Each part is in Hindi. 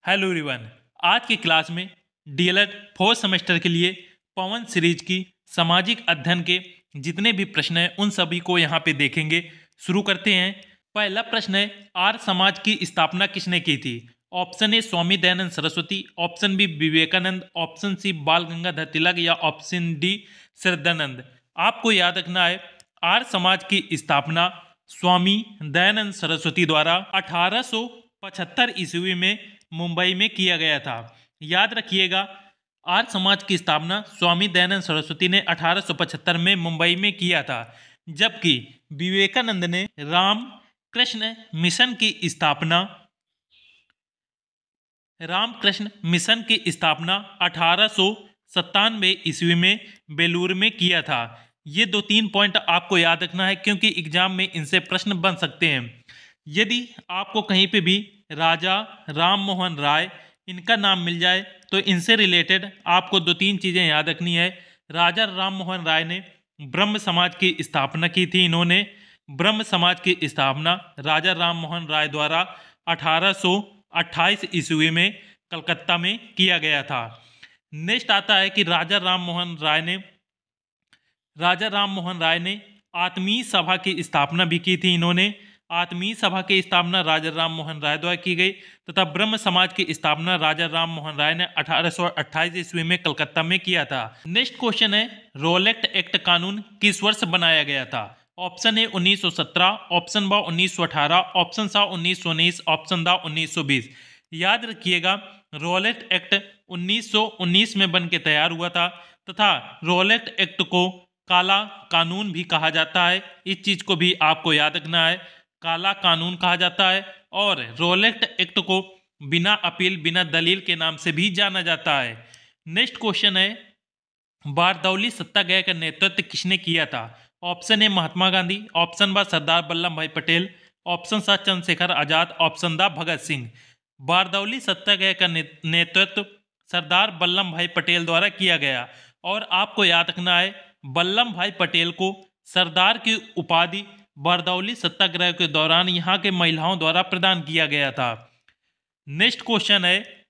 Hello everyone. आज की क्लास में डीएलएड फोर्थ सेमेस्टर के लिए पवन सीरीज की सामाजिक अध्ययन के जितने भी प्रश्न हैं उन सभी को यहाँ पे देखेंगे। शुरू करते हैं। पहला प्रश्न है, आर्य समाज की स्थापना किसने की थी? Option A Swami Dayanand Saraswati, option B Vivekananda, option C Bal Gangadhar तिलक या ऑप्शन डी श्रद्धानंद। आपको याद रखना है, आर्य समाज की स्थापना स्वामी दयानंद सरस्वती द्वारा 1875 ईस्वी में मुंबई में किया गया था। याद रखिएगा, आर्य समाज की स्थापना स्वामी दयानंद सरस्वती ने 1875 में मुंबई में किया था, जबकि विवेकानंद ने रामकृष्ण मिशन की स्थापना 1897 ईस्वी में बेलूर में किया था। ये 2-3 पॉइंट आपको याद रखना है, क्योंकि एग्जाम में इनसे प्रश्न बन सकते हैं। यदि आपको कहीं पे भी राजा राम मोहन राय इनका नाम मिल जाए तो इनसे रिलेटेड आपको 2-3 चीज़ें याद रखनी है। राजा राम मोहन राय ने ब्रह्म समाज की स्थापना की थी। इन्होंने ब्रह्म समाज की स्थापना राजा राम मोहन राय द्वारा 1828 ईस्वी में कलकत्ता में किया गया था। नेक्स्ट आता है कि राजा राम मोहन राय ने आत्मीय सभा की स्थापना भी की थी। इन्होंने आत्मीय सभा की स्थापना राजा राम मोहन राय द्वारा की गई तथा ब्रह्म समाज की स्थापना राजा राम मोहन राय ने 1828 ईस्वी में कलकत्ता में किया था। नेक्स्ट क्वेश्चन है, रोलेट एक्ट कानून किस वर्ष बनाया गया था? Option A 1917, option B 1918, option C 1919, option दा 1920। याद रखिएगा, रोलेट एक्ट 1919 में बन के तैयार हुआ था तथा रोलेट एक्ट को काला कानून भी कहा जाता है। इस चीज को भी आपको याद रखना है, काला कानून कहा जाता है। और रोलेट एक्ट को बिना अपील बिना दलील के नाम से भी जाना जाता है। नेक्स्ट क्वेश्चन है, बारदौली सत्याग्रह का नेतृत्व किसने किया था? Option A Mahatma Gandhi, option B Sardar Vallabhbhai Patel, option सा चंद्रशेखर आजाद, ऑप्शन दा भगत सिंह। बारदौली सत्याग्रह का नेतृत्व सरदार वल्लभ भाई पटेल द्वारा किया गया। और आपको याद रखना है, वल्लभ भाई पटेल को सरदार की उपाधि बारदौली सत्याग्रह के दौरान यहाँ के महिलाओं द्वारा प्रदान किया गया था। नेक्स्ट क्वेश्चन है,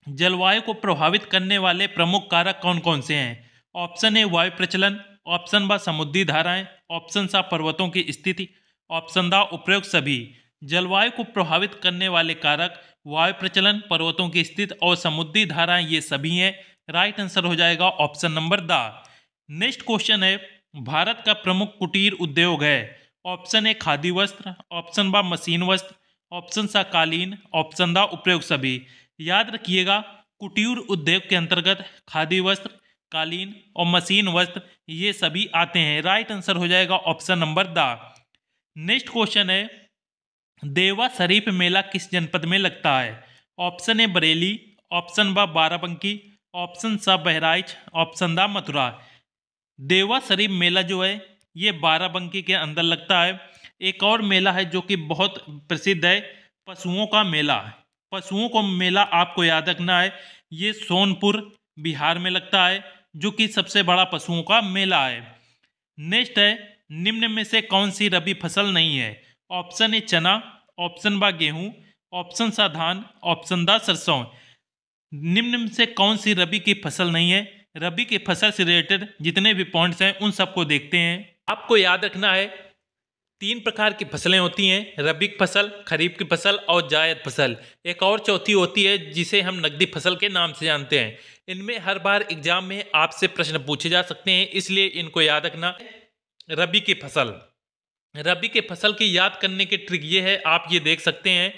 जलवायु को प्रभावित करने वाले प्रमुख कारक कौन कौन से हैं? ऑप्शन ए वायु प्रचलन, ऑप्शन बी समुद्री धाराएं, ऑप्शन सा पर्वतों की स्थिति, ऑप्शन दा उपरोक्त सभी। जलवायु को प्रभावित करने वाले कारक वायु प्रचलन, पर्वतों की स्थिति और समुद्री धाराएं ये सभी हैं। राइट आंसर हो जाएगा ऑप्शन नंबर दा। नेक्स्ट क्वेश्चन है, भारत का प्रमुख कुटीर उद्योग है? ऑप्शन ए खादी वस्त्र, ऑप्शन बा मशीन वस्त्र, ऑप्शन सा कालीन, ऑप्शन दा उपयोग सभी। याद रखिएगा, कुटीर उद्योग के अंतर्गत खादी वस्त्र, कालीन और मशीन वस्त्र ये सभी आते हैं। राइट आंसर हो जाएगा ऑप्शन नंबर दा। नेक्स्ट क्वेश्चन है, देवा शरीफ मेला किस जनपद में लगता है? ऑप्शन ए बरेली, ऑप्शन बा बाराबंकी, ऑप्शन सा बहराइच, ऑप्शन दा मथुरा। देवा शरीफ मेला जो है ये बाराबंकी के अंदर लगता है। एक और मेला है जो कि बहुत प्रसिद्ध है, पशुओं का मेला। पशुओं का मेला आपको याद रखना है, ये सोनपुर बिहार में लगता है, जो कि सबसे बड़ा पशुओं का मेला है। नेक्स्ट है, निम्न में से कौन सी रबी फसल नहीं है? ऑप्शन ए चना, ऑप्शन बा गेहूं, ऑप्शन सा धान, ऑप्शन दा सरसों। निम्न में से कौन सी रबी की फसल नहीं है? रबी की फसल से रिलेटेड जितने भी पॉइंट्स हैं उन सबको देखते हैं। आपको याद रखना है, 3 प्रकार की फसलें होती हैं, रबी की फसल, खरीफ की फसल और जायद फसल। एक और चौथी होती है जिसे हम नकदी फसल के नाम से जानते हैं। इनमें हर बार एग्जाम में आपसे प्रश्न पूछे जा सकते हैं, इसलिए इनको याद रखना। रबी की फसल, रबी के फसल की याद करने की ट्रिक ये है, आप ये देख सकते हैं,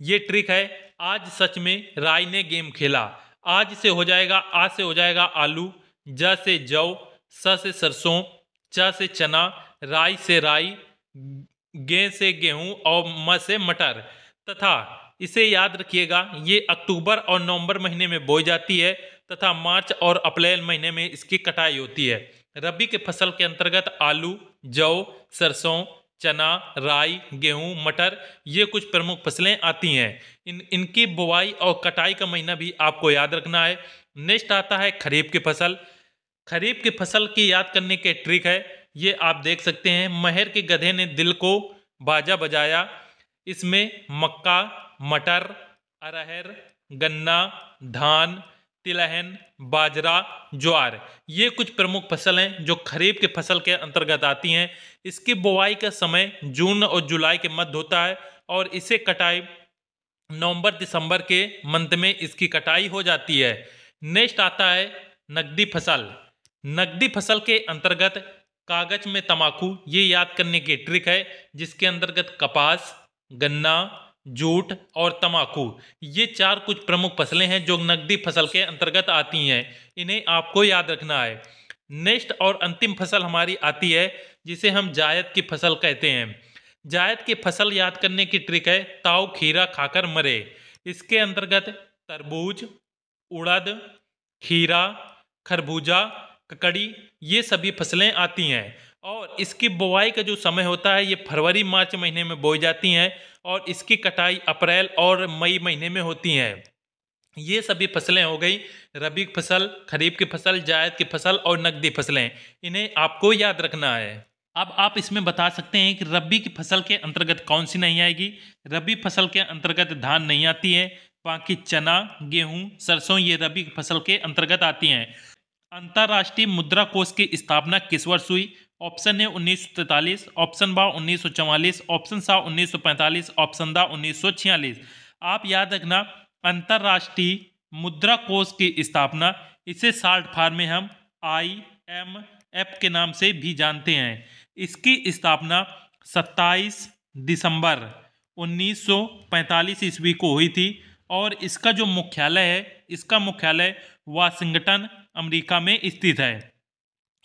ये ट्रिक है, आज सच में राय ने गेम खेला। आज से हो जाएगा, आज से हो जाएगा आलू, ज से जौ, स से सरसों, च से चना, राई से राई, गे से गेहूं और म से मटर। तथा इसे याद रखिएगा, ये अक्टूबर और नवंबर महीने में बोई जाती है तथा मार्च और अप्रैल महीने में इसकी कटाई होती है। रबी के फसल के अंतर्गत आलू, जौ, सरसों, चना, राई, गेहूं, मटर ये कुछ प्रमुख फसलें आती हैं। इनकी बुवाई और कटाई का महीना भी आपको याद रखना है। नेक्स्ट आता है खरीफ की फसल। खरीफ की फसल की याद करने के ट्रिक है, ये आप देख सकते हैं, महर के गधे ने दिल को बाजा बजाया। इसमें मक्का, मटर, अरहर, गन्ना, धान, तिलहन, बाजरा, ज्वार, ये कुछ प्रमुख फसल हैं जो खरीफ के फसल के अंतर्गत आती हैं। इसकी बुवाई का समय जून और जुलाई के मध्य होता है और इसे कटाई नवंबर दिसंबर के मंथ में इसकी कटाई हो जाती है। नेक्स्ट आता है नकदी फसल। नकदी फसल के अंतर्गत कागज में तंबाकू, ये याद करने की ट्रिक है, जिसके अंतर्गत कपास, गन्ना, जूट और तंबाकू, ये चार कुछ प्रमुख फसलें हैं जो नकदी फसल के अंतर्गत आती हैं। इन्हें आपको याद रखना है। नेक्स्ट और अंतिम फसल हमारी आती है जिसे हम जायद की फसल कहते हैं। जायद की फसल याद करने की ट्रिक है, ताऊ खीरा खाकर मरे। इसके अंतर्गत तरबूज, उड़द, खीरा, खरबूजा, ककड़ी, ये सभी फसलें आती हैं और इसकी बुवाई का जो समय होता है ये फरवरी मार्च महीने में बोई जाती हैं और इसकी कटाई अप्रैल और मई महीने में होती हैं। ये सभी फसलें हो गई रबी की फसल, खरीफ की फसल, जायद की फसल और नकदी फसलें। इन्हें आपको याद रखना है। अब आप इसमें बता सकते हैं कि रबी की फसल के अंतर्गत कौन सी नहीं आएगी। रबी फसल के अंतर्गत धान नहीं आती है, बाकी चना, गेहूं, सरसों ये रबी की फसल के अंतर्गत आती हैं। अंतर्राष्ट्रीय मुद्रा कोष की स्थापना किस वर्ष हुई? ऑप्शन ए 1943, ऑप्शन बा 1944, ऑप्शन सा 1945, ऑप्शन दा 1946। आप याद रखना, अंतर्राष्ट्रीय मुद्रा कोष की स्थापना, इसे शॉर्ट फॉर्म में हम IMF के नाम से भी जानते हैं। इसकी स्थापना 27 दिसंबर 1945 ईस्वी को हुई थी और इसका जो मुख्यालय है, इसका मुख्यालय वाशिंगटन अमेरिका में स्थित है।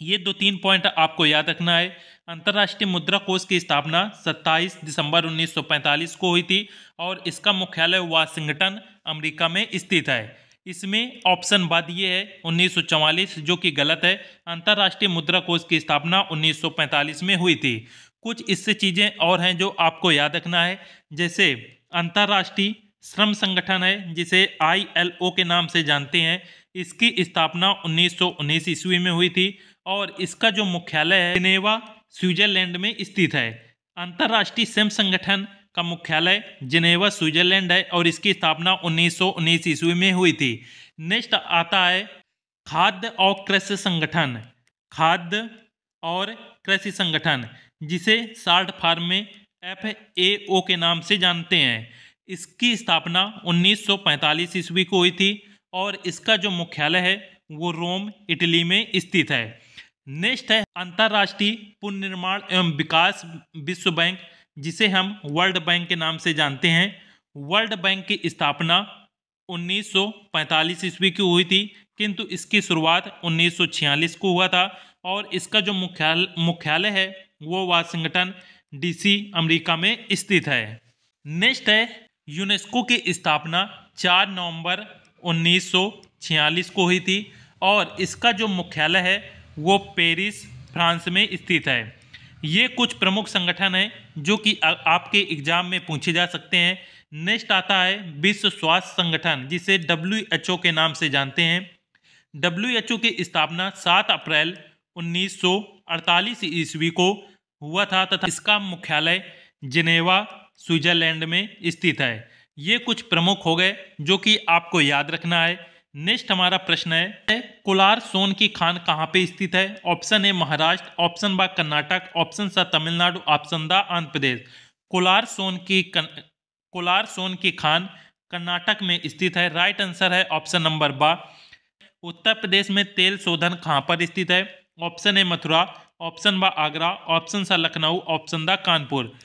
ये 2-3 पॉइंट आपको याद रखना है। अंतर्राष्ट्रीय मुद्रा कोष की स्थापना 27 दिसंबर 1945 को हुई थी और इसका मुख्यालय वाशिंगटन अमेरिका में स्थित है। इसमें ऑप्शन बाद ये है 1944, जो कि गलत है। अंतर्राष्ट्रीय मुद्रा कोष की स्थापना 1945 में हुई थी। कुछ इससे चीज़ें और हैं जो आपको याद रखना है, जैसे अंतर्राष्ट्रीय श्रम संगठन है जिसे ILO के नाम से जानते हैं। इसकी स्थापना 1919 ईस्वी में हुई थी और इसका जो मुख्यालय है जिनेवा स्विट्जरलैंड में स्थित है। अंतर्राष्ट्रीय श्रम संगठन का मुख्यालय जिनेवा स्विट्जरलैंड है और इसकी स्थापना 1919 ईस्वी में हुई थी। नेक्स्ट आता है खाद्य और कृषि संगठन। खाद्य और कृषि संगठन, जिसे शॉर्ट फॉर्म में FAO के नाम से जानते हैं। इसकी स्थापना 1945 ईस्वी को हुई थी और इसका जो मुख्यालय है वो रोम, इटली में स्थित है। नेक्स्ट है अंतर्राष्ट्रीय पुनर्निर्माण एवं विकास विश्व बैंक, जिसे हम वर्ल्ड बैंक के नाम से जानते हैं। वर्ल्ड बैंक की स्थापना 1945 ईस्वी की हुई थी, किंतु इसकी शुरुआत 1946 को हुआ था और इसका जो मुख्यालय है वो वाशिंगटन DC अमेरिका में स्थित है। नेक्स्ट है यूनेस्को की स्थापना 4 नवंबर 1946 को हुई थी और इसका जो मुख्यालय है वो पेरिस, फ्रांस में स्थित है। ये कुछ प्रमुख संगठन हैं जो कि आपके एग्जाम में पूछे जा सकते हैं। नेक्स्ट आता है विश्व स्वास्थ्य संगठन, जिसे WHO के नाम से जानते हैं। WHO की स्थापना 7 अप्रैल 1948 ईस्वी को हुआ था तथा इसका मुख्यालय जिनेवा स्विट्जरलैंड में स्थित है। ये कुछ प्रमुख हो गए जो कि आपको याद रखना है। नेक्स्ट हमारा प्रश्न है कोलार सोन की खान कहाँ पे स्थित है? ऑप्शन ए महाराष्ट्र, ऑप्शन बा कर्नाटक, ऑप्शन सा तमिलनाडु, ऑप्शन दा आंध्र प्रदेश। कोलार सोन की खान कर्नाटक में स्थित है। राइट आंसर है ऑप्शन नंबर बा। उत्तर प्रदेश में तेल शोधन कहाँ पर स्थित है? ऑप्शन ए मथुरा, ऑप्शन बा आगरा, ऑप्शन सा लखनऊ, ऑप्शन दा कानपुर।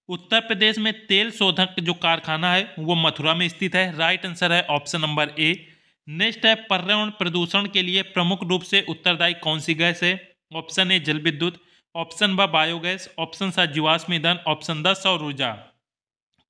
उत्तर प्रदेश में तेल शोधक जो कारखाना है वो मथुरा में स्थित है। राइट आंसर है ऑप्शन नंबर ए। नेक्स्ट है पर्यावरण प्रदूषण के लिए प्रमुख रूप से उत्तरदायी कौन सी गैस है? ऑप्शन ए जल विद्युत, ऑप्शन बा बायोगैस, ऑप्शन सा जीवाश्म ईंधन, ऑप्शन दा सौर ऊर्जा।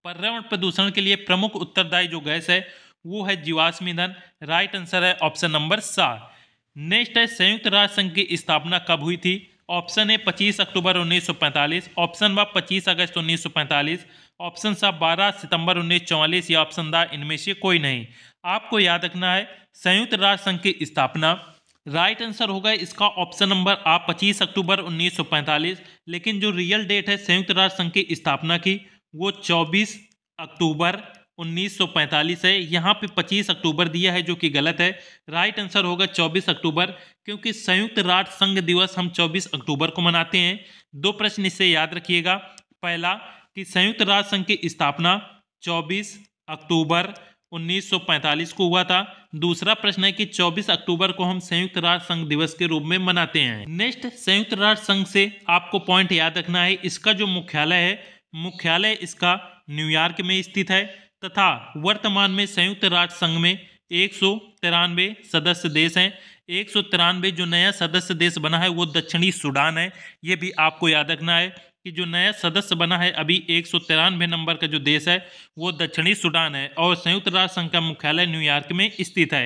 पर्यावरण प्रदूषण के लिए प्रमुख उत्तरदायी जो गैस है वो है जीवाश्म ईंधन। राइट आंसर है ऑप्शन नंबर सा। नेक्स्ट है संयुक्त राष्ट्र संघ की स्थापना कब हुई थी? ऑप्शन ए 25 अक्टूबर 1945, ऑप्शन बा 25 अगस्त 1945, ऑप्शन सा 12 सितंबर 1944 या ऑप्शन दा इनमें से कोई नहीं। आपको याद रखना है संयुक्त राष्ट्र संघ की स्थापना, राइट आंसर होगा इसका ऑप्शन नंबर आ 25 अक्टूबर 1945, लेकिन जो रियल डेट है संयुक्त राष्ट्र संघ की स्थापना की वो 24 अक्टूबर 1945 है। यहाँ पे 25 अक्टूबर दिया है जो कि गलत है। राइट आंसर होगा 24 अक्टूबर, क्योंकि संयुक्त राष्ट्र संघ दिवस हम 24 अक्टूबर को मनाते हैं। दो प्रश्न इससे याद रखिएगा। पहला कि संयुक्त राष्ट्र संघ की स्थापना 24 अक्टूबर 1945 को हुआ था। दूसरा प्रश्न है कि 24 अक्टूबर को हम संयुक्त राष्ट्र संघ दिवस के रूप में मनाते हैं। नेक्स्ट, संयुक्त राष्ट्र संघ से आपको पॉइंट याद रखना है, इसका जो मुख्यालय है, मुख्यालय इसका न्यूयॉर्क में स्थित है तथा वर्तमान में संयुक्त राष्ट्र संघ में 193 सदस्य देश हैं। 193 जो नया सदस्य देश बना है वो दक्षिणी सूडान है। ये भी आपको याद रखना है कि जो नया सदस्य बना है अभी 193 नंबर का जो देश है वो दक्षिणी सूडान है और संयुक्त राष्ट्र संघ का मुख्यालय न्यूयॉर्क में स्थित है।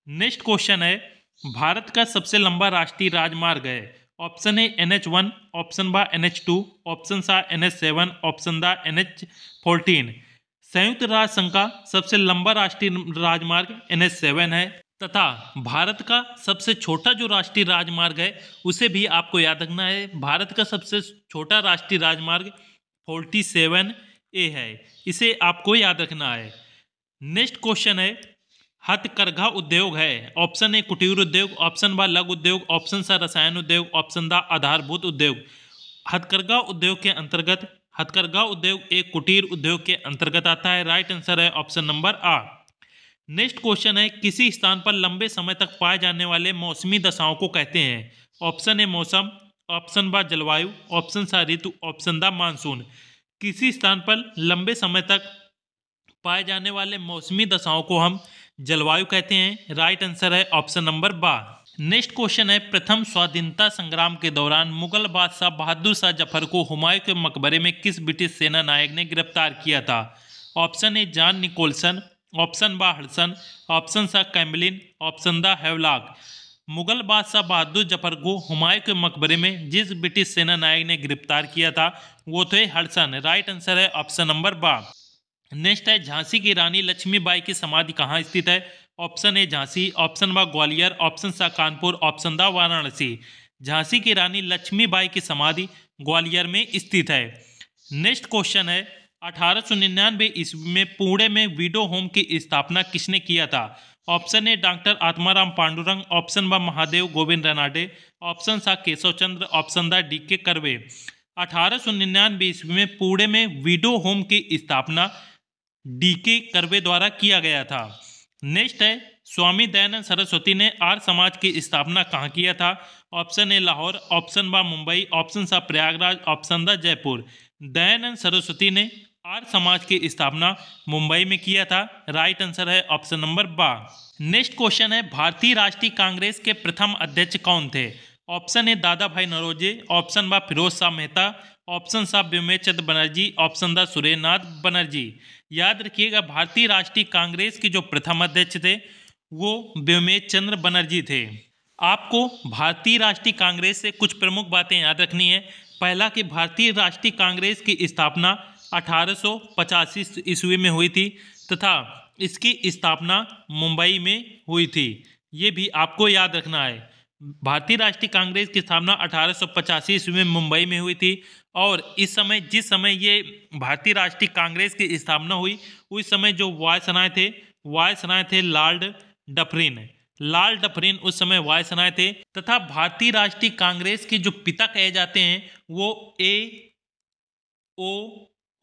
नेक्स्ट क्वेश्चन है, भारत का सबसे लंबा राष्ट्रीय राजमार्ग है। ऑप्शन ए NH1, ऑप्शन बा NH2, ऑप्शन सा NH7, ऑप्शन दा NH14। संयुक्त राष्ट्र संघ का सबसे लंबा राष्ट्रीय राजमार्ग NH7 है तथा भारत का सबसे छोटा जो राष्ट्रीय राजमार्ग है उसे भी आपको याद रखना है। भारत का सबसे छोटा राष्ट्रीय राजमार्ग 47A है, इसे आपको याद रखना है। नेक्स्ट क्वेश्चन है, हथकरघा उद्योग है। ऑप्शन ए कुटीर उद्योग, ऑप्शन बा लघु उद्योग, ऑप्शन सा रसायन उद्योग, ऑप्शन दा आधारभूत उद्योग। हथकरघा उद्योग के अंतर्गत, हथकरघा उद्योग एक कुटीर उद्योग के अंतर्गत आता है। राइट आंसर है option number A. Next question है, किसी स्थान पर लंबे समय तक पाए जाने वाले मौसमी दशाओं को कहते हैं। ऑप्शन ए मौसम, ऑप्शन बा जलवायु, ऑप्शन सा ऋतु, ऑप्शन दा मानसून। किसी स्थान पर लंबे समय तक पाए जाने वाले मौसमी दशाओं को हम जलवायु कहते हैं। राइट आंसर है ऑप्शन नंबर बा। नेक्स्ट क्वेश्चन है, प्रथम स्वाधीनता संग्राम के दौरान मुगल बादशाह बहादुर शाह जफर को हुमायूं के मकबरे में किस ब्रिटिश सेना नायक ने गिरफ्तार किया था। Option A John Nicholson, option B Hudson, option C Campbell, option D Havelock. Mughal बादशाह बहादुर जफर को हुमायूं के मकबरे में जिस ब्रिटिश सेना नायक ने गिरफ्तार किया था वो थे हडसन। राइट आंसर है ऑप्शन नंबर बा। नेक्स्ट है, झांसी की रानी लक्ष्मीबाई की समाधि कहाँ स्थित है। ऑप्शन ए झांसी, ऑप्शन बा ग्वालियर, ऑप्शन सा कानपुर, ऑप्शन दा वाराणसी। झांसी की रानी लक्ष्मीबाई की समाधि ग्वालियर में स्थित है। नेक्स्ट क्वेश्चन है, 1899 ईस्वी में पुणे में विडो होम की स्थापना किसने किया था। Option A doctor Atmaram Pandurang, option बा महादेव गोविंद रनाडे, ऑप्शन सा केशव चंद्र, ऑप्शन दा DK कर्वे। 1899 ईस्वी में पुणे में विडो होम की स्थापना DK कर्वे द्वारा किया गया था। नेक्स्ट है, स्वामी दयानंद सरस्वती ने आर्य समाज की स्थापना कहाँ किया था। ऑप्शन ए लाहौर, ऑप्शन बा मुंबई, ऑप्शन सा प्रयागराज, ऑप्शन दा जयपुर। दयानंद सरस्वती ने आर्य समाज की स्थापना मुंबई में किया था। राइट आंसर है ऑप्शन नंबर बा। नेक्स्ट क्वेश्चन है, भारतीय राष्ट्रीय कांग्रेस के प्रथम अध्यक्ष कौन थे। Option A Dadabhai Naoroji, option बा फिरोज शाह मेहता, ऑप्शन सा व्योमेश बनर्जी, ऑप्शन दा सुरेंद्रनाथ बनर्जी। याद रखिएगा, भारतीय राष्ट्रीय कांग्रेस के जो प्रथम अध्यक्ष थे वो व्योमेश चंद्र बनर्जी थे। आपको भारतीय राष्ट्रीय कांग्रेस से कुछ प्रमुख बातें याद रखनी है। पहला कि भारतीय राष्ट्रीय कांग्रेस की स्थापना 1885 ईस्वी में हुई थी तथा इसकी स्थापना मुंबई में हुई थी। ये भी आपको याद रखना है। भारतीय राष्ट्रीय कांग्रेस की स्थापना 1885 ईस्वी में मुंबई में हुई थी और इस समय, जिस समय ये भारतीय राष्ट्रीय कांग्रेस की स्थापना हुई उस समय जो वायसराय थे लॉर्ड डफरिन। लॉर्ड डफरिन उस समय वायसराय थे तथा भारतीय राष्ट्रीय कांग्रेस के जो पिता कहे जाते हैं वो A.O.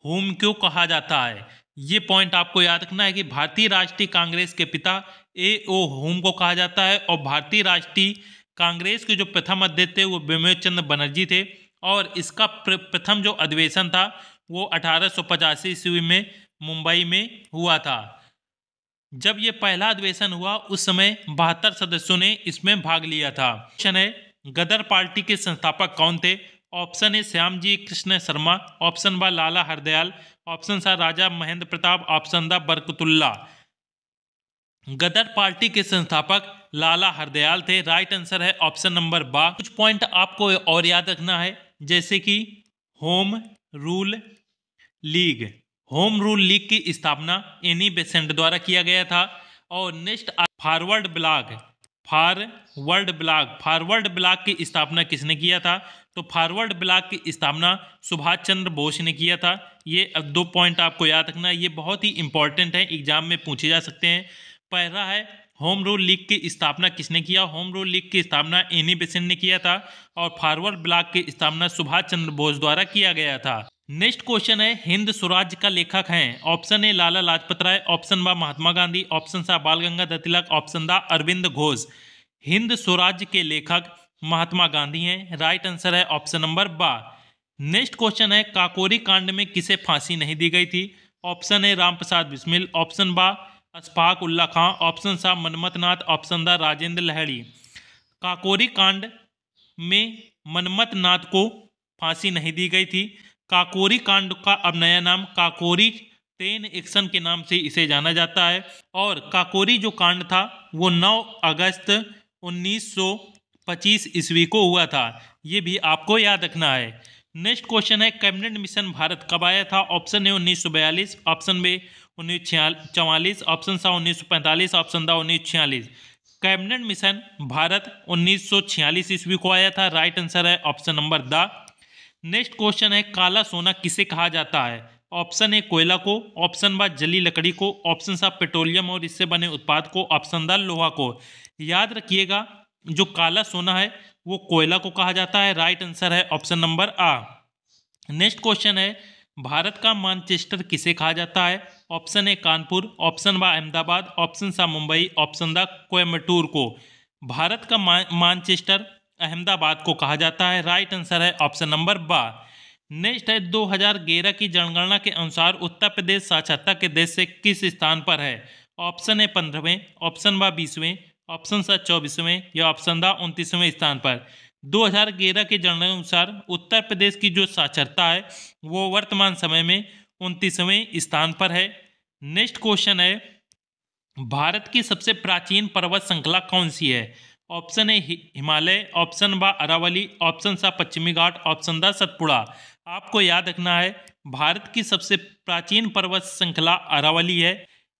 होम क्यों कहा जाता है। ये पॉइंट आपको याद रखना है कि भारतीय राष्ट्रीय कांग्रेस के पिता A.O. होम को कहा जाता है और भारतीय राष्ट्रीय कांग्रेस के जो प्रथम अध्यक्ष थे वो व्योमेश चंद्र बनर्जी थे और इसका प्रथम जो अधिवेशन था वो 1885 ईस्वी में मुंबई में हुआ था। जब ये पहला अधिवेशन हुआ उस समय 72 सदस्यों ने इसमें भाग लिया था। क्वेश्चन है, गदर पार्टी के संस्थापक कौन थे। ऑप्शन ए श्यामजी कृष्ण शर्मा, ऑप्शन बा लाला हरदयाल, ऑप्शन सा राजा महेंद्र प्रताप, ऑप्शन दा बरकतुल्ला। गदर पार्टी के संस्थापक लाला हरदयाल थे। राइट आंसर है ऑप्शन नंबर बा। कुछ पॉइंट आपको और याद रखना है जैसे कि home rule league. Home rule league की स्थापना एनी बेसेंट द्वारा किया गया था। और नेक्स्ट फॉरवर्ड ब्लॉक की स्थापना किसने किया था। तो फॉरवर्ड ब्लॉक की स्थापना सुभाष चंद्र बोस ने किया था। ये 2 पॉइंट आपको याद रखना है, ये बहुत ही इंपॉर्टेंट है, एग्जाम में पूछे जा सकते हैं। पहला है होम रूल लीग की स्थापना किसने किया? होम रूल लीग की स्थापना एनी बेसेंट ने किया था और फॉरवर्ड ब्लॉक की स्थापना सुभाष चंद्र बोस द्वारा किया गया था। नेक्स्ट क्वेश्चन है हिंद स्वराज का लेखक हैं? Option A Lala Lajpat Rai, option B Mahatma Gandhi, option सा बाल गंगाधर तिलक, ऑप्शन दा अरविंद घोष। हिंद स्वराज के लेखक महात्मा गांधी हैं। राइट आंसर है ऑप्शन नंबर बा। नेक्स्ट क्वेश्चन है काकोरी कांड में किसे फांसी नहीं दी गई थी? ऑप्शन ए रामप्रसाद बिस्मिल, ऑप्शन बा अशफाक उल्ला खां, ऑप्शन सा मनमथ नाथ, ऑप्शन दा राजेंद्र लहड़ी। काकोरी कांड में मनमथ नाथ को फांसी नहीं दी गई थी। काकोरी कांड का अब नया नाम काकोरी टेन एक्शन के नाम से इसे जाना जाता है और काकोरी जो कांड था वो 9 अगस्त 1925 ईस्वी को हुआ था। ये भी आपको याद रखना है। नेक्स्ट क्वेश्चन है कैबिनेट मिशन भारत कब आया था? Option A 1942, option B 1944, option C 1945, option दा 1946। कैबिनेट मिशन भारत 1946 ईस्वी को आया था। राइट आंसर है ऑप्शन नंबर दा। नेक्स्ट क्वेश्चन है काला सोना किसे कहा जाता है? ऑप्शन ए कोयला को, ऑप्शन बा जली लकड़ी को, ऑप्शन सा पेट्रोलियम और इससे बने उत्पाद को, ऑप्शन दा लोहा को। याद रखिएगा जो काला सोना है वो कोयला को कहा जाता है। राइट आंसर है option number A. Next question है भारत का मानचेस्टर किसे कहा जाता है? ऑप्शन ए कानपुर, ऑप्शन बा अहमदाबाद, ऑप्शन सा मुंबई, ऑप्शन दा कोयम्बटूर को। भारत का मानचेस्टर अहमदाबाद को कहा जाता है। राइट आंसर है ऑप्शन नंबर बा। नेक्स्ट है 2011 की जनगणना के अनुसार उत्तर प्रदेश साक्षरता के देश से किस स्थान पर है? ऑप्शन ए 15वें, ऑप्शन बा 20वें, ऑप्शन सा 24वें या ऑप्शन दा 29वें स्थान पर। 2011 के जनगणना अनुसार उत्तर प्रदेश की जो साक्षरता है वो वर्तमान समय में 29वें स्थान पर है। नेक्स्ट क्वेश्चन है भारत की सबसे प्राचीन पर्वत श्रृंखला कौन सी है? ऑप्शन ए हिमालय, ऑप्शन बा अरावली, ऑप्शन सा पश्चिमी घाट, ऑप्शन दा सतपुड़ा। आपको याद रखना है भारत की सबसे प्राचीन पर्वत श्रृंखला अरावली है।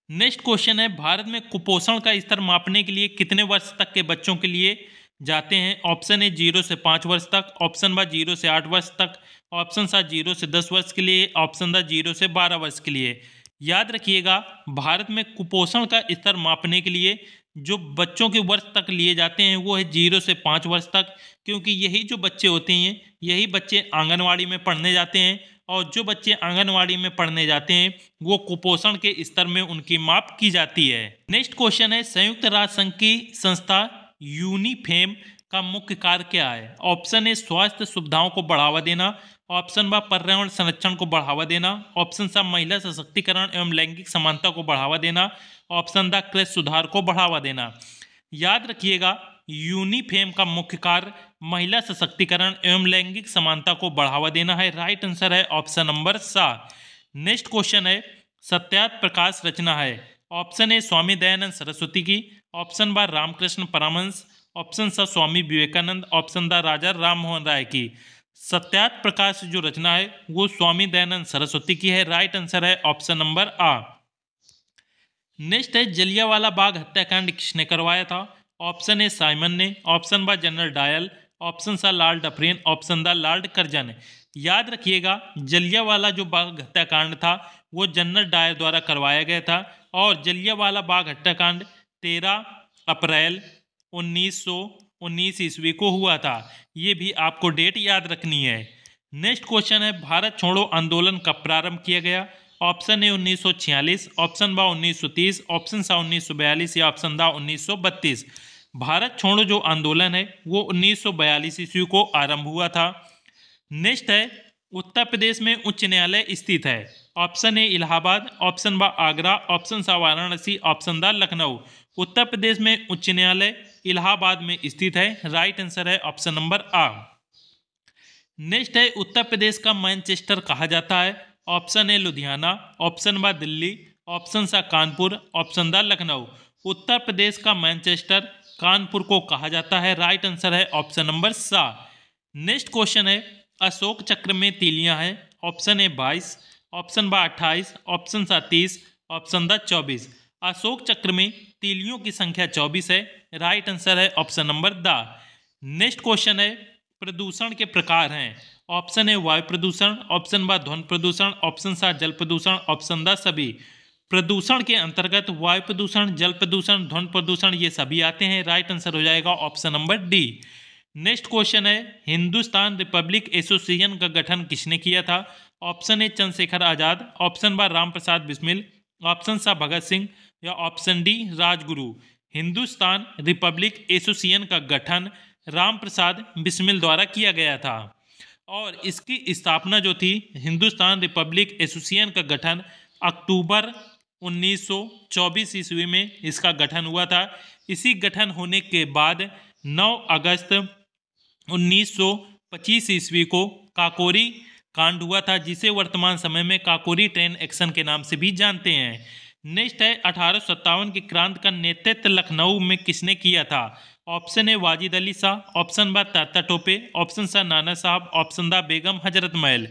नेक्स्ट क्वेश्चन है भारत में कुपोषण का स्तर मापने के लिए कितने वर्ष तक के बच्चों के लिए जाते हैं? ऑप्शन ए 0 से 5 वर्ष तक, ऑप्शन बा 0 से 8 वर्ष तक, ऑप्शन सा 0 से 10 वर्ष के लिए, ऑप्शन दा 0 से 12 वर्ष के लिए। याद रखिएगा भारत में कुपोषण का स्तर मापने के लिए जो बच्चों के वर्ष तक लिए जाते हैं वो है 0 से 5 वर्ष तक, क्योंकि यही जो बच्चे होते हैं यही बच्चे आंगनवाड़ी में पढ़ने जाते हैं और जो बच्चे आंगनवाड़ी में पढ़ने जाते हैं वो कुपोषण के स्तर में उनकी माप की जाती है। नेक्स्ट क्वेश्चन है संयुक्त राष्ट्र संघ की संस्था यूनिफेम का मुख्य कार्य क्या है? ऑप्शन ए स्वास्थ्य सुविधाओं को बढ़ावा देना, ऑप्शन बा पर्यावरण संरक्षण को बढ़ावा देना, ऑप्शन सा महिला सशक्तिकरण एवं लैंगिक समानता को बढ़ावा देना, ऑप्शन दा कृषि सुधार को बढ़ावा देना। याद रखिएगा यूनिफेम का मुख्य कार्य महिला सशक्तिकरण एवं लैंगिक समानता को बढ़ावा देना है। राइट आंसर है ऑप्शन नंबर सा। नेक्स्ट क्वेश्चन है सत्यार्थ प्रकाश रचना है? ऑप्शन ए स्वामी दयानंद सरस्वती की, ऑप्शन बा रामकृष्ण परमहंस, ऑप्शन सा स्वामी विवेकानंद, ऑप्शन दा राजा राम मोहन राय की। सत्यार्थ प्रकाश जो रचना है वो स्वामी दयानंद सरस्वती की है। राइट आंसर है ऑप्शन नंबर आ। नेक्स्ट है जलियांवाला बाग हत्याकांड किसने करवाया था? ऑप्शन ए साइमन ने, ऑप्शन बा जनरल डायल, ऑप्शन सा लॉर्ड डफरेन, ऑप्शन दा लॉर्ड कर्जन। याद रखिएगा जलियांवाला जो बाग हत्याकांड था वो जनरल डायर द्वारा करवाया गया था और जलियांवाला बाग हत्याकांड 13 अप्रैल 1919 ईस्वी को हुआ था। ये भी आपको डेट याद रखनी है। नेक्स्ट क्वेश्चन है भारत छोड़ो आंदोलन कब प्रारंभ किया गया? ऑप्शन ए 1946, ऑप्शन बा 1930, ऑप्शन सा 1942 या ऑप्शन दा 1932। भारत छोड़ो जो आंदोलन है वो 1942 ईस्वी को आरंभ हुआ था। नेक्स्ट है उत्तर प्रदेश में उच्च न्यायालय स्थित है? ऑप्शन ए इलाहाबाद, ऑप्शन बा आगरा, ऑप्शन सा वाराणसी, ऑप्शन दा लखनऊ। उत्तर प्रदेश में उच्च न्यायालय इलाहाबाद में स्थित है। राइट आंसर है ऑप्शन नंबर आ। नेक्स्ट है उत्तर प्रदेश का मैनचेस्टर कहा जाता है? ऑप्शन ए लुधियाना, ऑप्शन बा दिल्ली, ऑप्शन सा कानपुर, ऑप्शन दा लखनऊ। उत्तर प्रदेश का मैनचेस्टर कानपुर को कहा जाता है। राइट आंसर है ऑप्शन नंबर सा। नेक्स्ट क्वेश्चन है अशोक चक्र में तीलियां हैं? ऑप्शन ए 22, ऑप्शन बा 28, ऑप्शन सा 30, ऑप्शन दा 24। अशोक चक्र में तीलियों की संख्या 24 है। राइट आंसर है ऑप्शन नंबर दा। नेक्स्ट क्वेश्चन है प्रदूषण के प्रकार हैं। ऑप्शन ए वायु प्रदूषण, ऑप्शन बी ध्वनि प्रदूषण, ऑप्शन सी जल प्रदूषण, ऑप्शन द सभी। प्रदूषण के अंतर्गत वायु प्रदूषण, जल प्रदूषण, ध्वनि प्रदूषण ये सभी आते हैं। राइट आंसर हो जाएगा option number D. Next question है, हिंदुस्तान रिपब्लिक एसोसिएशन का गठन किसने किया था? Option A Chandrashekhar Azad, option B Ram Prasad Bismil, option C Bhagat Singh या option D Rajguru. Hindustan republic association का गठन राम प्रसाद बिस्मिल द्वारा किया गया था और इसकी स्थापना जो थी, हिंदुस्तान रिपब्लिक एसोसिएशन का गठन अक्टूबर 1924 ईस्वी में इसका गठन हुआ था। इसी गठन होने के बाद 9 अगस्त 1925 ईस्वी को काकोरी कांड हुआ था, जिसे वर्तमान समय में काकोरी ट्रेन एक्शन के नाम से भी जानते हैं। नेक्स्ट है, 1857 की क्रांति का नेतृत्व लखनऊ में किसने किया था? Option A Wajid Ali Shah, option B Tatya Tope, option C Nana साहब, ऑप्शन द बेगम हजरत महल।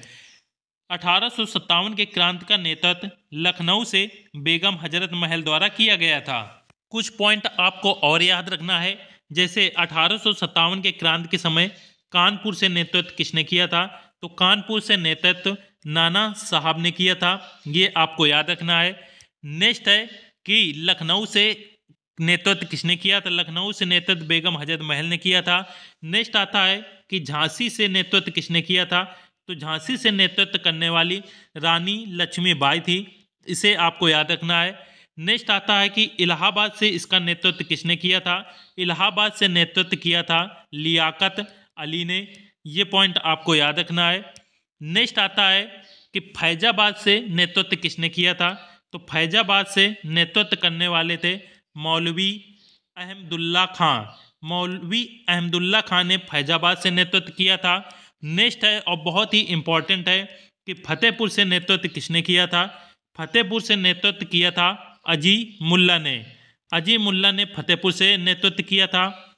1857 के क्रांति का नेतृत्व लखनऊ से बेगम हजरत महल द्वारा किया गया था। कुछ पॉइंट आपको और याद रखना है, जैसे 1857 के क्रांति के समय कानपुर से नेतृत्व किसने किया था? तो कानपुर से नेतृत्व नाना साहब ने किया था, ये आपको याद रखना है। नेक्स्ट है कि लखनऊ से नेतृत्व किसने किया था? लखनऊ से नेतृत्व बेगम हजरत महल ने किया था। नेक्स्ट आता है कि झांसी से नेतृत्व किसने किया था? तो झांसी से नेतृत्व करने वाली रानी लक्ष्मीबाई थी, इसे आपको याद रखना है। नेक्स्ट आता है कि इलाहाबाद से इसका नेतृत्व किसने किया था? इलाहाबाद से नेतृत्व किया था लियाकत अली ने, ये पॉइंट आपको याद रखना है। नेक्स्ट आता है कि फैजाबाद से नेतृत्व किसने किया था? तो फैजाबाद से नेतृत्व करने वाले थे मौलवी अहमदुल्ला खां। मौलवी अहमदुल्ला खां ने फैजाबाद से नेतृत्व किया था। नेक्स्ट है और बहुत ही इंपॉर्टेंट है कि फतेहपुर से नेतृत्व किसने किया था? फतेहपुर से नेतृत्व किया था अजी मुल्ला ने। अजी मुल्ला ने फतेहपुर से नेतृत्व किया था।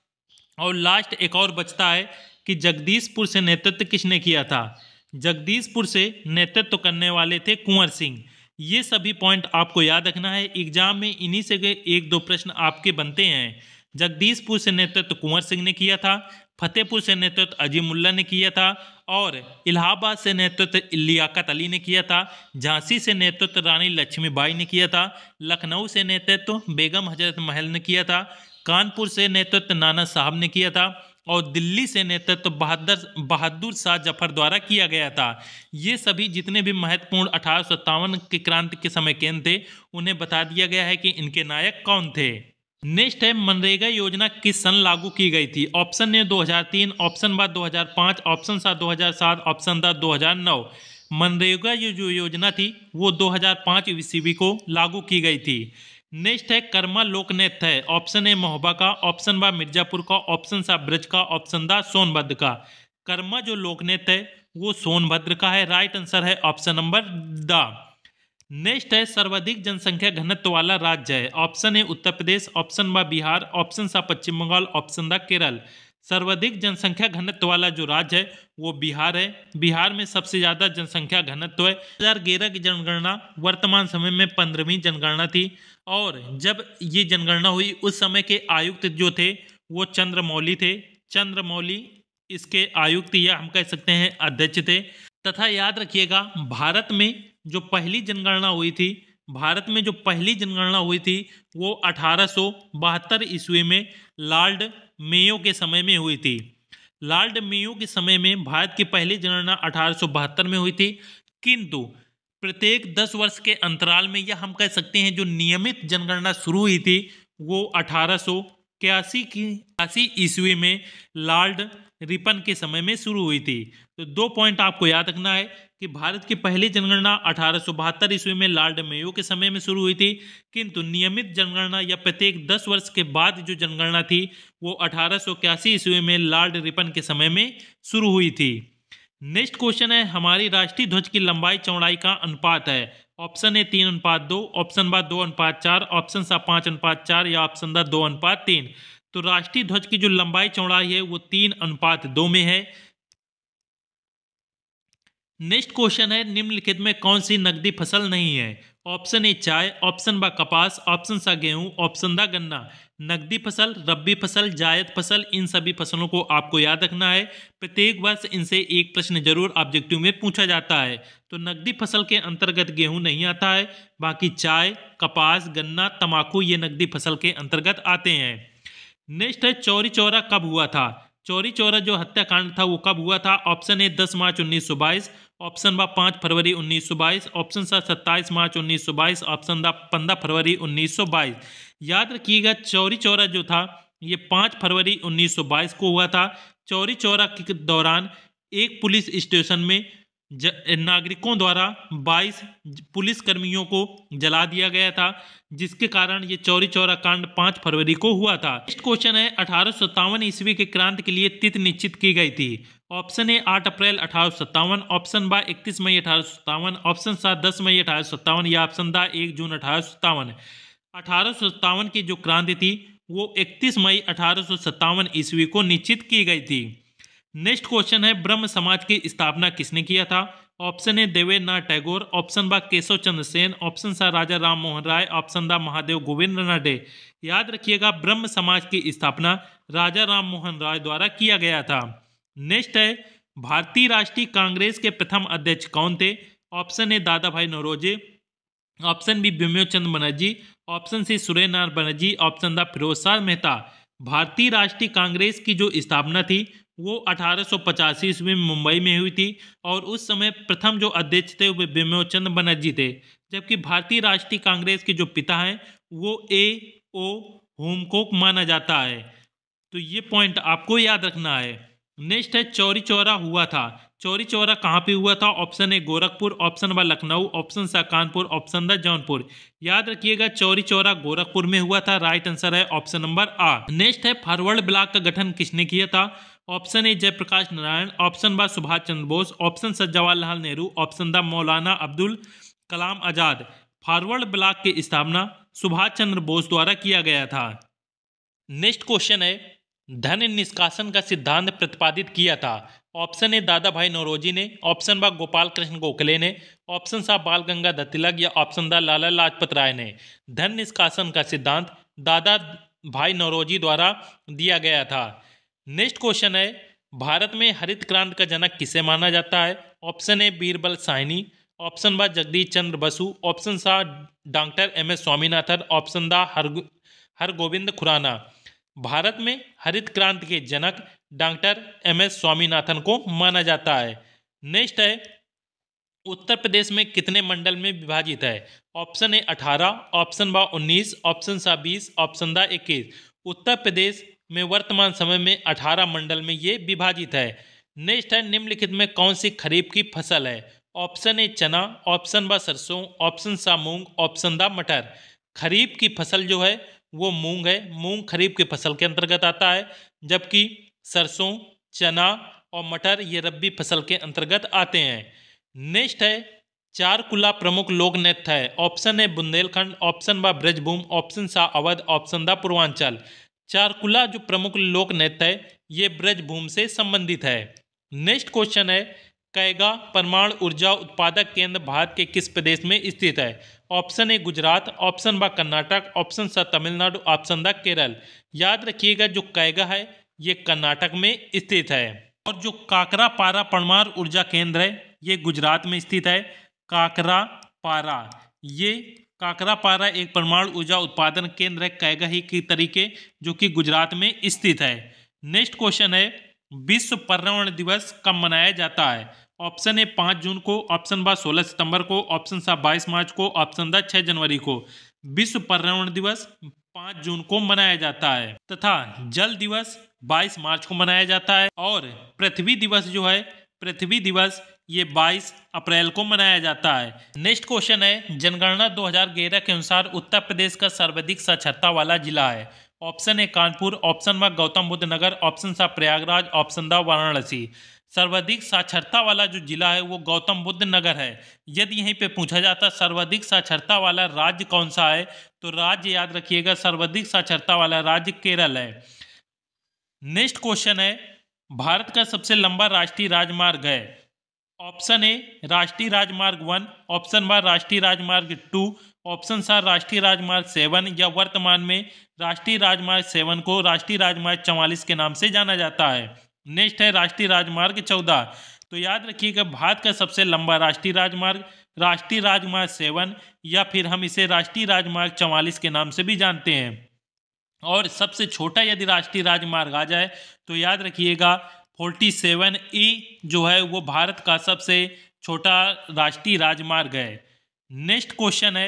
और लास्ट एक और बचता है कि जगदीशपुर से नेतृत्व किसने किया था? जगदीशपुर से नेतृत्व करने वाले थे कुंवर सिंह। ये सभी पॉइंट आपको याद रखना है, एग्जाम में इन्हीं से एक दो प्रश्न आपके बनते हैं। जगदीशपुर से नेतृत्व कुंवर सिंह ने किया था, फतेहपुर से नेतृत्व अजी मुल्ला ने किया था और इलाहाबाद से नेतृत्व लियाकत अली ने किया था। झांसी से नेतृत्व रानी लक्ष्मीबाई ने किया था। लखनऊ से नेतृत्व बेगम हजरत महल ने किया था। कानपुर से नेतृत्व नाना साहब ने किया था और दिल्ली से नेतृत्व बहादुर शाह जफर द्वारा किया गया था। ये सभी जितने भी महत्वपूर्ण 1857 की क्रांति के समय केंद्र थे, उन्हें बता दिया गया है कि इनके नायक कौन थे। नेक्स्ट है, मनरेगा योजना किस सन लागू की गई थी? Option A 2003, option B 2005, option C 2007, option the 2009। MNREGA जो योजना थी वो 2005 ईस्वी को लागू की गई थी। नेक्स्ट है, कर्मा लोक नृत्य है। ऑप्शन ए महोबा का, ऑप्शन बी मिर्जापुर का, ऑप्शन सा ब्रज का, ऑप्शन द सोनभद्र का। कर्मा जो लोक नृत्य है वो सोनभद्र का है। राइट आंसर है ऑप्शन नंबर द। नेक्स्ट है, सर्वाधिक जनसंख्या घनत्व वाला राज्य है। Option A Uttar Pradesh, option B Bihar, option C Paschim Bangal, option D Kerala. सर्वाधिक जनसंख्या घनत्व वाला जो राज्य है वो बिहार है। बिहार में सबसे ज्यादा जनसंख्या घनत्व है। 2011 की जनगणना वर्तमान समय में 15वीं जनगणना थी और जब ये जनगणना हुई उस समय के आयुक्त जो थे वो चंद्रमौली थे। चंद्रमौली इसके आयुक्त या हम कह सकते हैं अध्यक्ष थे। तथा याद रखिएगा, भारत में जो पहली जनगणना हुई थी वो 1872 ईस्वी में लॉर्ड मेयो के समय में हुई थी। लॉर्ड मेयो के समय में भारत की पहली जनगणना 1872 में हुई थी, किंतु प्रत्येक 10 वर्ष के अंतराल में या हम कह सकते हैं जो नियमित जनगणना शुरू हुई थी वो 1881 ईस्वी में लॉर्ड रिपन के समय में शुरू हुई थी। तो 2 पॉइंट आपको याद रखना है कि भारत की पहली जनगणना 1872 ईस्वी में लॉर्ड मेयो के समय में शुरू हुई थी, किंतु नियमित जनगणना या प्रत्येक 10 वर्ष के बाद जो जनगणना थी वो 1881 ईस्वी में लॉर्ड रिपन के समय में शुरू हुई थी। नेक्स्ट क्वेश्चन है, हमारी राष्ट्रीय ध्वज की लंबाई चौड़ाई का अनुपात है। Option A 3:2, option B 2:4, option C 5:4 या ऑप्शन द 2:3। तो राष्ट्रीय ध्वज की जो लंबाई चौड़ाई है वो 3:2 में है। नेक्स्ट क्वेश्चन है, निम्नलिखित में कौन सी नकदी फसल नहीं है? ऑप्शन ए चाय, ऑप्शन बा कपास, ऑप्शन सा गेहूं, ऑप्शन दा गन्ना। नकदी फसल, रबी फसल, जायद फसल, इन सभी फसलों को आपको याद रखना है। प्रत्येक वर्ष इनसे एक प्रश्न जरूर ऑब्जेक्टिव में पूछा जाता है। तो नकदी फसल के अंतर्गत गेहूं नहीं आता है, बाकी चाय, कपास, गन्ना, तंबाकू ये नकदी फसल के अंतर्गत आते हैं। नेक्स्ट है चौरी चौरा कब हुआ था। चौरी चौरा जो हत्याकांड था वो कब हुआ था। ऑप्शन ए 10 मार्च 1922, ऑप्शन बा 5 फरवरी 1922, ऑप्शन सा 27 मार्च 1922, ऑप्शन दा 15 फरवरी 1922। याद रखिएगा चौरी चौरा जो था ये 5 फरवरी 1922 को हुआ था। चौरी चौरा के दौरान एक पुलिस स्टेशन में नागरिकों द्वारा 22 पुलिस कर्मियों को जला दिया गया था, जिसके कारण ये चौरी चौरा कांड 5 फरवरी को हुआ था। नेक्स्ट क्वेश्चन है 1857 ईस्वी के क्रांति के लिए तिथि निश्चित की गई थी। ऑप्शन ए 8 अप्रैल 1857, ऑप्शन बा 31 मई 1857, ऑप्शन सा 10 मई 1857 या ऑप्शन दा 1 जून 1857। 1857 की जो क्रांति थी वो 31 मई 1857 ईस्वी को निश्चित की गई थी। नेक्स्ट क्वेश्चन है ब्रह्म समाज की स्थापना किसने किया था। Option A Debendranath Tagore, option B Keshab Chandra Sen, option C Raja Ram Mohan Roy, option D Mahadev Govind day. याद रखिएगा ब्रह्म समाज की स्थापना राजा राम मोहन राय द्वारा किया गया था। नेक्स्ट है भारतीय राष्ट्रीय कांग्रेस के प्रथम अध्यक्ष कौन थे। Option A Dadabhai Naoroji, option B Bimal Chandra Banerjee, option C Surendra Narayan Banerjee, option D Firoz Shah Mehta. भारतीय राष्ट्रीय कांग्रेस की जो स्थापना थी वो 1885 ईस्वी में मुंबई में हुई थी और उस समय प्रथम जो अध्यक्ष थे वो बिमल चंद्र बनर्जी थे। जबकि भारतीय राष्ट्रीय कांग्रेस के जो पिता हैं वो A.O. होमकोक माना जाता है। तो ये पॉइंट आपको याद रखना है। नेक्स्ट है चौरी चौरा हुआ था। चौरी चौरा कहाँ पे हुआ था। ऑप्शन ए गोरखपुर, ऑप्शन बा लखनऊ, ऑप्शन सा कानपुर, ऑप्शन दा जौनपुर। याद रखिएगा चौरी चौरा गोरखपुर में हुआ था। राइट आंसर है ऑप्शन नंबर आ। नेक्स्ट है फॉरवर्ड ब्लॉक का गठन किसने किया था। Option A Jayaprakash Narayan, option B Subhash Chandra Bose, option सा जवाहरलाल नेहरू, ऑप्शन दा मौलाना अब्दुल कलाम आजाद। फॉरवर्ड ब्लॉक की स्थापना सुभाष चंद्र बोस द्वारा किया गया था। नेक्स्ट क्वेश्चन है धन निष्कासन का सिद्धांत प्रतिपादित किया था। Option A Dadabhai Naoroji ने, ऑप्शन बा गोपाल कृष्ण गोखले ने, ऑप्शन सा बाल गंगाधर तिलक या ऑप्शन दा लाला लाजपत राय ने। धन निष्कासन का सिद्धांत दादा भाई नौरोजी द्वारा दिया गया था। नेक्स्ट क्वेश्चन है भारत में हरित क्रांति का जनक किसे माना जाता है। ऑप्शन ए बीरबल साहनी, ऑप्शन बा जगदीश चंद्र बसु, ऑप्शन सा डॉक्टर M.S. स्वामीनाथन, ऑप्शन दा हरगोविंद खुराना। भारत में हरित क्रांति के जनक डॉक्टर M.S. स्वामीनाथन को माना जाता है। नेक्स्ट है उत्तर प्रदेश में कितने मंडल में विभाजित है। ऑप्शन ए 18, ऑप्शन बा 19, ऑप्शन सा 20, ऑप्शन दा 21। उत्तर प्रदेश में वर्तमान समय में 18 मंडल में ये विभाजित है। नेक्स्ट है निम्नलिखित में कौन सी खरीफ की फसल है। ऑप्शन ए चना, ऑप्शन बा सरसों, ऑप्शन सा मूंग, ऑप्शन दा मटर। खरीफ की फसल जो है वो मूंग है। मूंग खरीफ की फसल के अंतर्गत आता है, जबकि सरसों, चना और मटर ये रबी फसल के अंतर्गत आते हैं। नेक्स्ट है चारकुला प्रमुख लोक नृत्य है। ऑप्शन ए बुंदेलखंड, ऑप्शन बा ब्रजभूम, ऑप्शन सा अवध, ऑप्शन दा पूर्वांचल। चारकुला जो प्रमुख लोक नृत्य है ये ब्रजभूम से संबंधित है। नेक्स्ट क्वेश्चन है कैगा परमाणु ऊर्जा उत्पादक केंद्र भारत के किस प्रदेश में स्थित है। ऑप्शन ए गुजरात, ऑप्शन बा कर्नाटक, ऑप्शन सा तमिलनाडु, ऑप्शन दा केरल। याद रखिएगा जो कैगा है ये कर्नाटक में स्थित है और जो काकरापारा परमाणु ऊर्जा केंद्र है ये गुजरात में स्थित है। काकरापारा ये काकरापारा एक परमाणु ऊर्जा उत्पादन केंद्र है कैगा ही की तरीके जो कि गुजरात में स्थित है। नेक्स्ट क्वेश्चन है विश्व पर्यावरण दिवस कब मनाया जाता है। ऑप्शन ए 5 जून को, ऑप्शन बा 16 सितंबर को, ऑप्शन सा 22 मार्च को, ऑप्शन दा 6 जनवरी को। विश्व पर्यावरण दिवस 5 जून को मनाया जाता है तथा जल दिवस 22 मार्च को मनाया जाता है और पृथ्वी दिवस जो है पृथ्वी दिवस ये 22 अप्रैल को मनाया जाता है। नेक्स्ट क्वेश्चन है जनगणना 2011 के अनुसार उत्तर प्रदेश का सर्वाधिक साक्षरता वाला जिला है। ऑप्शन ए कानपुर, ऑप्शन बा गौतम बुद्ध नगर, ऑप्शन सा प्रयागराज, ऑप्शन दा वाराणसी। सर्वाधिक साक्षरता वाला जो जिला है वो गौतम बुद्ध नगर है। यदि यहीं पे पूछा जाता सर्वाधिक साक्षरता वाला राज्य कौन सा है तो राज्य याद रखिएगा सर्वाधिक साक्षरता वाला राज्य केरल है। नेक्स्ट क्वेश्चन है भारत का सबसे लंबा राष्ट्रीय राजमार्ग है। ऑप्शन ए राष्ट्रीय राजमार्ग 1, ऑप्शन बी राष्ट्रीय राजमार्ग 2, ऑप्शन सा राष्ट्रीय राजमार्ग 7 या वर्तमान में राष्ट्रीय राजमार्ग 7 को राष्ट्रीय राजमार्ग 44 के नाम से जाना जाता है। नेक्स्ट है राष्ट्रीय राजमार्ग 14। तो याद रखिएगा भारत का सबसे लंबा राष्ट्रीय राजमार्ग 7 या फिर हम इसे राष्ट्रीय राजमार्ग 44 के नाम से भी जानते हैं। और सबसे छोटा यदि राष्ट्रीय राजमार्ग आ जाए तो याद रखिएगा 47E जो है वो भारत का सबसे छोटा राष्ट्रीय राजमार्ग है। नेक्स्ट क्वेश्चन है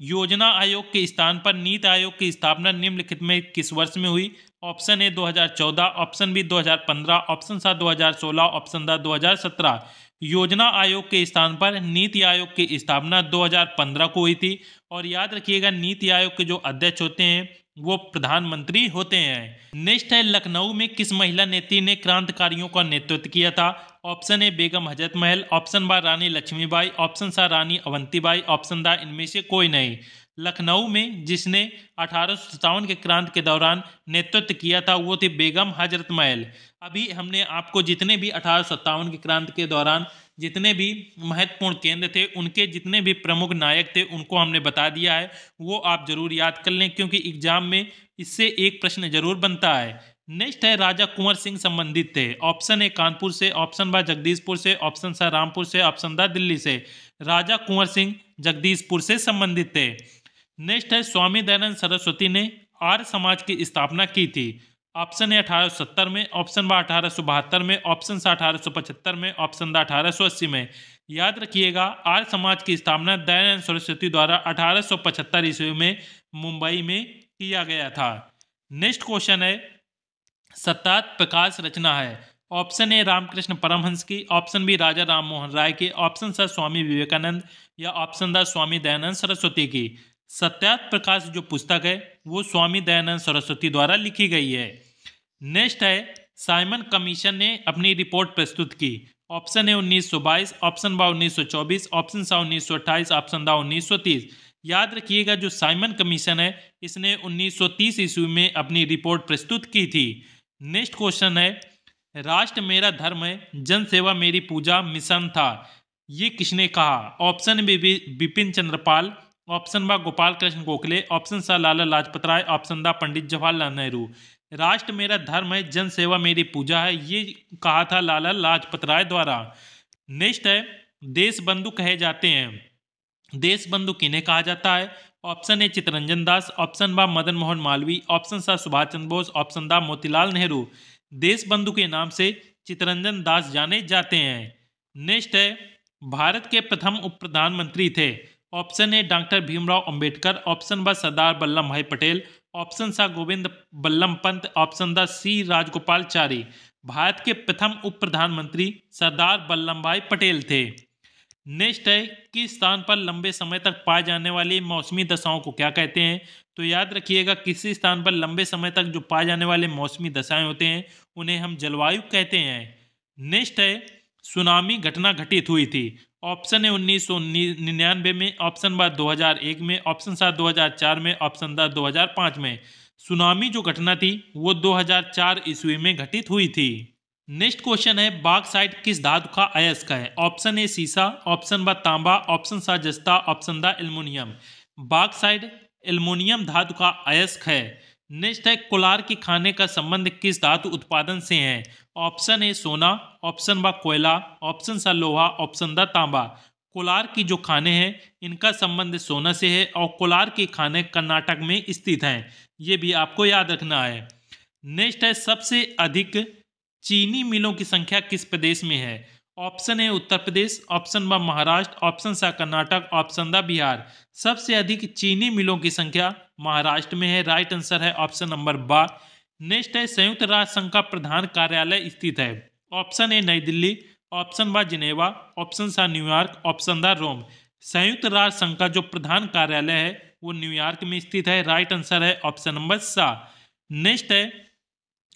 योजना आयोग के स्थान पर नीति आयोग की स्थापना निम्नलिखित में किस वर्ष में हुई। Option A 2014, option B 2015, option C 2016, option दा 2017। योजना आयोग के स्थान पर नीति आयोग की स्थापना 2015 को हुई थी। और याद रखिएगा नीति आयोग के जो अध्यक्ष होते हैं वो प्रधानमंत्री होते हैं। नेक्स्ट है लखनऊ में किस महिला नेत्री ने क्रांतिकारियों का नेतृत्व किया था। ऑप्शन ए बेगम हजरत महल, ऑप्शन बी रानी लक्ष्मीबाई, ऑप्शन सा रानी अवंतीबाई, ऑप्शन दा इनमें से कोई नहीं। लखनऊ में जिसने 1857 के क्रांति के दौरान नेतृत्व किया था वो थी बेगम हजरत महल। अभी हमने आपको जितने भी 1857 की क्रांति के दौरान जितने भी महत्वपूर्ण केंद्र थे उनके जितने भी प्रमुख नायक थे उनको हमने बता दिया है, वो आप जरूर याद कर लें क्योंकि एग्जाम में इससे एक प्रश्न जरूर बनता है। नेक्स्ट है राजा कुंवर सिंह संबंधित थे। ऑप्शन ए कानपुर से, ऑप्शन बी जगदीशपुर से, ऑप्शन सा रामपुर से, ऑप्शन दा दिल्ली से। राजा कुंवर सिंह जगदीशपुर से संबंधित थे। नेक्स्ट है स्वामी दयानंद सरस्वती ने आर्य समाज की स्थापना की थी। ऑप्शन ए 1870 में, ऑप्शन बी 1872 में, ऑप्शन सा 1875 में, ऑप्शन दा 1880 में। याद रखिएगा आर्य समाज की स्थापना दयानंद सरस्वती द्वारा 1875 ईस्वी में मुंबई में किया गया था। नेक्स्ट क्वेश्चन है सत्यार्थ प्रकाश रचना है। ऑप्शन ए रामकृष्ण परमहंस की, ऑप्शन बी राजा राम मोहन राय की, ऑप्शन सा स्वामी विवेकानंद या ऑप्शन दा स्वामी दयानंद सरस्वती की। सत्यार्थ प्रकाश जो पुस्तक है वो स्वामी दयानंद सरस्वती द्वारा लिखी गई है। नेक्स्ट है साइमन कमीशन ने अपनी रिपोर्ट प्रस्तुत की। Option A 1922, option B 1924, option C 1928, option दा 1930। याद रखिएगा जो साइमन कमीशन है इसने 1930 ईस्वी में अपनी रिपोर्ट प्रस्तुत की थी। नेक्स्ट क्वेश्चन है राष्ट्र मेरा धर्म है, जन सेवा मेरी पूजा मिशन था, ये किसने कहा। Option B Bipin Chandra Pal, option B Gopal Krishna Gokhale, option C Lala Lajpat Rai, option दा पंडित जवाहरलाल नेहरू। राष्ट्र मेरा धर्म है, जन सेवा मेरी पूजा है, ये कहा था लाला लाजपत राय द्वारा। नेक्स्ट है देश बंधु कहे जाते हैं। देश बंधु किन्हें कहा जाता है। Option A Chittaranjan Das, option B Madan Mohan Malaviya, option C Subhash Chandra Bose, option दा मोतीलाल नेहरू। देश बंधु के नाम से चित्तरंजन दास जाने जाते हैं। नेक्स्ट है भारत के प्रथम उप प्रधानमंत्री थे। Option A doctor Bhimrao Ambedkar, option B Sardar Vallabhbhai Patel, option सा गोविंद बल्लभ पंत, ऑप्शन दा सी राजगोपालचारी। भारत के प्रथम उप प्रधानमंत्री सरदार वल्लभ भाई पटेल थे। नेक्स्ट है किस स्थान पर लंबे समय तक पाए जाने वाली मौसमी दशाओं को क्या कहते हैं। तो याद रखिएगा किसी स्थान पर लंबे समय तक जो पाए जाने वाले मौसमी दशाएं होते हैं उन्हें हम जलवायु कहते हैं। नेक्स्ट है सुनामी घटना घटित हुई थी। ऑप्शन है 1999 में, ऑप्शन बी 2001 में, ऑप्शन सा 2004 में, ऑप्शन दा 2005 में। सुनामी जो घटना थी वो 2004 ईस्वी में घटित हुई थी। नेक्स्ट क्वेश्चन है बॉक्साइट किस धातु का अयस्क है। ऑप्शन ए सीसा, ऑप्शन बी तांबा, ऑप्शन सा जस्ता, ऑप्शन दा एल्युमिनियम। बॉक्साइट एल्युमिनियम धातु का अयस्क है। नेक्स्ट है कोलार की खाने का संबंध किस धातु उत्पादन से है। ऑप्शन ए सोना, ऑप्शन बी कोयला, ऑप्शन सा लोहा, ऑप्शन दा तांबा। कोलार की जो खाने हैं इनका संबंध सोना से है और कोलार की खाने कर्नाटक में स्थित हैं, ये भी आपको याद रखना है। नेक्स्ट है सबसे अधिक चीनी मिलों की संख्या किस प्रदेश में है। Option A Uttar Pradesh, option B Maharashtra, option C Karnataka, option दा बिहार। सबसे अधिक चीनी मिलों की संख्या महाराष्ट्र में है। राइट आंसर है ऑप्शन नंबर बी। नेक्स्ट है संयुक्त राष्ट्र संघ का प्रधान कार्यालय स्थित है। Option A New Delhi, option B Geneva, option C New York, option D Rome. संयुक्त राष्ट्र संघ का जो प्रधान कार्यालय है वो न्यूयॉर्क में स्थित है। राइट आंसर है ऑप्शन नंबर सा। नेक्स्ट है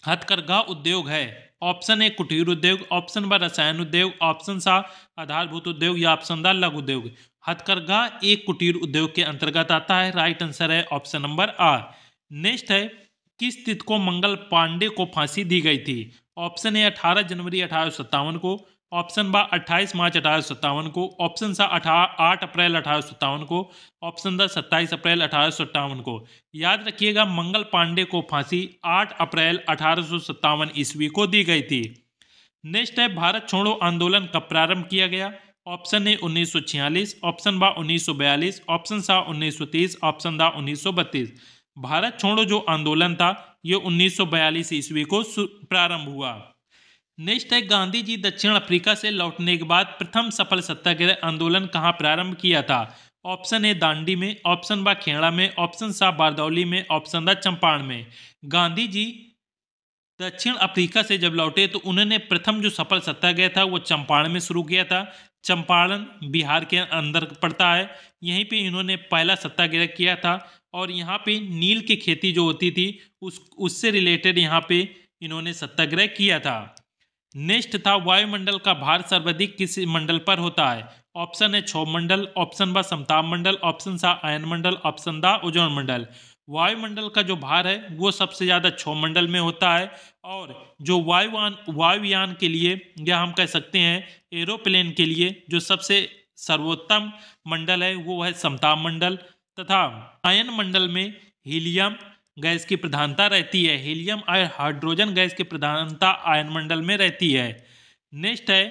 हथकरघा उद्योग है। ऑप्शन ए कुटीर उद्योग, ऑप्शन बी रसायन उद्योग, ऑप्शन सा आधारभूत उद्योग या ऑप्शन दा लघु उद्योग। हथकरघा एक कुटीर उद्योग के अंतर्गत आता है। राइट आंसर है ऑप्शन नंबर आर। नेक्स्ट है किस तिथि को मंगल पांडे को फांसी दी गई थी। ऑप्शन ए 18 जनवरी 1857 को, ऑप्शन बा 28 मार्च 1857 को, ऑप्शन सा 8 अप्रैल 1857 को, ऑप्शन द 27 अप्रैल 1857 को। याद रखिएगा मंगल पांडे को फांसी 8 अप्रैल 1857 ईस्वी को दी गई थी। नेक्स्ट है भारत छोड़ो आंदोलन कब प्रारंभ किया गया। ऑप्शन ए 1946, ऑप्शन बा 1942, ऑप्शन सा 1930, ऑप्शन दा 1932। भारत छोड़ो जो आंदोलन था ये 1942 ईस्वी को प्रारंभ हुआ। नेक्स्ट है गांधी जी दक्षिण अफ्रीका से लौटने के बाद प्रथम सफल सत्याग्रह आंदोलन कहाँ प्रारंभ किया था। ऑप्शन ए दांडी में, ऑप्शन बा खेड़ा में, ऑप्शन सा बारदौली में, ऑप्शन दा चंपारण में। गांधी जी दक्षिण अफ्रीका से जब लौटे तो उन्होंने प्रथम जो सफल सत्याग्रह था वो चंपारण में शुरू किया था। चंपारण बिहार के अंदर पड़ता है, यहीं पे इन्होंने पहला सत्याग्रह किया था और यहाँ पे नील की खेती जो होती थी उससे रिलेटेड यहाँ पे इन्होंने सत्याग्रह किया था। नेक्स्ट था वायुमंडल का भार सर्वाधिक किस मंडल पर होता है। ऑप्शन है क्षोभ मंडल, ऑप्शन बा समताप मंडल, ऑप्शन सा आयन मंडल, ऑप्शन दा ओजोन मंडल। वायुमंडल का जो भार है वो सबसे ज्यादा क्षोभ मंडल में होता है और जो वायुयान के लिए या हम कह सकते हैं एरोप्लेन के लिए जो सबसे सर्वोत्तम मंडल है वो है समताप मंडल। तथा आयन मंडल में हीलियम गैस की प्रधानता रहती है, हीलियम और हाइड्रोजन गैस की प्रधानता आयन मंडल में रहती है। नेक्स्ट है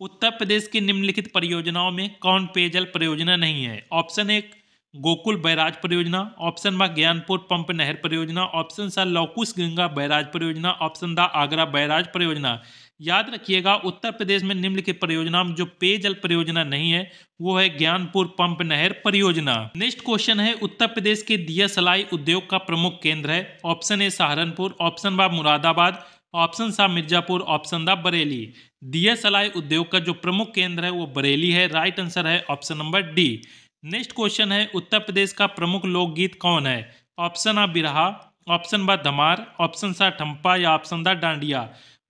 उत्तर प्रदेश की निम्नलिखित परियोजनाओं में कौन पेयजल परियोजना नहीं है। ऑप्शन एक गोकुल बैराज परियोजना, ऑप्शन बा ज्ञानपुर पंप नहर परियोजना, ऑप्शन सा लौकुश गंगा बैराज परियोजना, ऑप्शन दा आगरा बैराज परियोजना। याद रखिएगा उत्तर प्रदेश में निम्नलिखित परियोजना में जो पेयजल परियोजना नहीं है वो है ज्ञानपुर पंप नहर परियोजना। नेक्स्ट क्वेश्चन है उत्तर प्रदेश के दिया सलाई उद्योग का प्रमुख केंद्र है। ऑप्शन ए सहारनपुर, ऑप्शन बा मुरादाबाद, ऑप्शन सा मिर्जापुर, ऑप्शन दा बरेली। दिया सलाई उद्योग का जो प्रमुख केंद्र है वो बरेली है। राइट आंसर है option number D. Next question है उत्तर प्रदेश का प्रमुख लोकगीत कौन है। ऑप्शन आ बिरहा, ऑप्शन बा धमार, ऑप्शन सा ठम्पा या ऑप्शन दा डांडिया।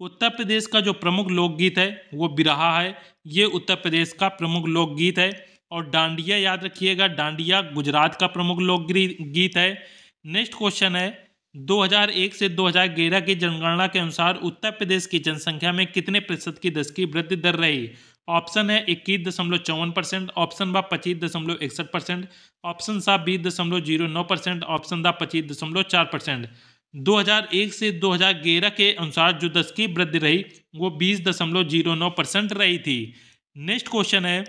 उत्तर प्रदेश का जो प्रमुख लोकगीत है वो बिरहा है, ये उत्तर प्रदेश का प्रमुख लोकगीत है। और डांडिया याद रखिएगा, डांडिया गुजरात का प्रमुख लोकगीत है। नेक्स्ट क्वेश्चन है 2001 से 2011 की जनगणना के अनुसार उत्तर प्रदेश की जनसंख्या में कितने प्रतिशत की दर की वृद्धि दर रही। ऑप्शन है 21.54%, ऑप्शन बा 25.61%, ऑप्शन सा 20.09%, ऑप्शन दा 25.4%। 2001 से 2011 के अनुसार जो दस की वृद्धि रही वो 20.09% रही थी। नेक्स्ट क्वेश्चन है